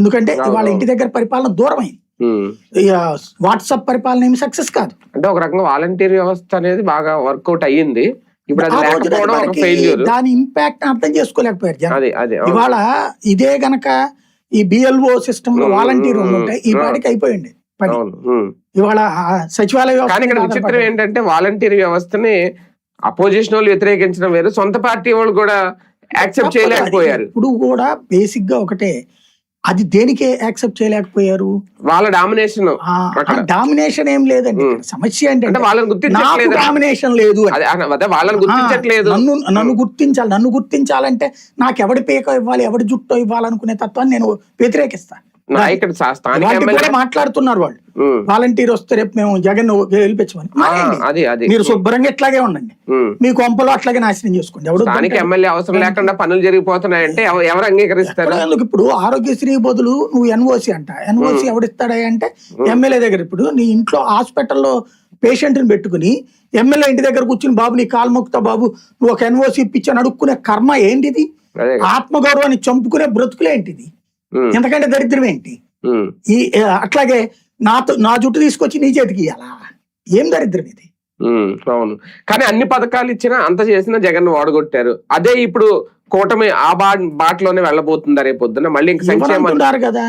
ఎందుకంటే వాళ్ళ ఇంటి దగ్గర పరిపాలన దూరమైంది. వాట్సాప్ పరిపాలన ఏమి సక్సెస్ కాదు. అంటే ఒక రకంగా వాలంటీర్ వ్యవస్థ అనేది బాగా వర్కౌట్ అయ్యింది. దాని ఇంపాక్ట్ అర్థం చేసుకోలేకపోయారు జనం. ఇవాళ ఇదే గనక ఈ బిఎల్ఓ సిస్టమ్ లో వాలంటీర్ ఉంటే ఈ పాటికి అయిపోయింది పని. ఇవాళ సచివాలయ విచిత్రం ఏంటంటే వాలంటీర్ వ్యవస్థని అపోజిషన్ వాళ్ళు వ్యతిరేకించడం వేరు, సొంత పార్టీ వాళ్ళు కూడా యాక్సెప్ట్ చేయలేకపోయారు. ఇప్పుడు కూడా బేసిక్ గా ఒకటే, అది దేనికి యాక్సెప్ట్ చేయలేకపోయారు? వాళ్ళ డామినేషన్. డామినేషన్ ఏం లేదండి, సమస్య ఏంటంటే వాళ్ళని డామినేషన్ లేదు, వాళ్ళని గుర్తించట్లేదు. నన్ను గుర్తించాలి, నన్ను గుర్తించాలంటే నాకు ఎవడి పీక ఇవ్వాలి, ఎవడి జుట్టో ఇవ్వాలనుకునే తత్వాన్ని నేను వ్యతిరేకిస్తాను. మాట్లాడుతున్నారు వాళ్ళు, వాలంటీర్ వస్తే రేపు మేము జగన్ గెలిపించమని. మీరు శుభ్రంగా ఇట్లాగే ఉండండి, మీ కొంపలో అట్లాగే నాశనం చేసుకోండి. ఎవరు ఎమ్మెల్యే అవసరం లేకుండా పనులు జరిగిపోతున్నాయంటే ఎవరు అంగీకరిస్తారు? ఇప్పుడు ఆరోగ్యశ్రీ బదులు నువ్వు ఎన్ఓసి అంట, ఎన్ఓసి ఎవడిస్తాడా అంటే ఎమ్మెల్యే దగ్గర. ఇప్పుడు నీ ఇంట్లో హాస్పిటల్లో పేషెంట్ ని పెట్టుకుని ఎమ్మెల్యే ఇంటి దగ్గర కూర్చుని, బాబు నీ కాలు మొక్కుతా బాబు నువ్వు ఒక ఎన్ఓసి ఇప్పించని అడుక్కునే కర్మ ఏంటిది? ఆత్మగౌరవాన్ని చంపుకునే బ్రతుకులేంటిది? ఎందుకంటే దరిద్రం ఏంటి? ఈ అట్లాగే నా జుట్టు తీసుకొచ్చి నీ చేతికి ఇయ్యాలా? ఏం దరిద్రం ఇది? అవును, కానీ అన్ని పథకాలు ఇచ్చినా అంత చేసినా జగన్ వాడగొట్టారు. అదే ఇప్పుడు కూటమి ఆ బాటలోనే వెళ్ళబోతుందా రేపు పొద్దున? మళ్ళీ ఇంకా సంక్షేమం కదా.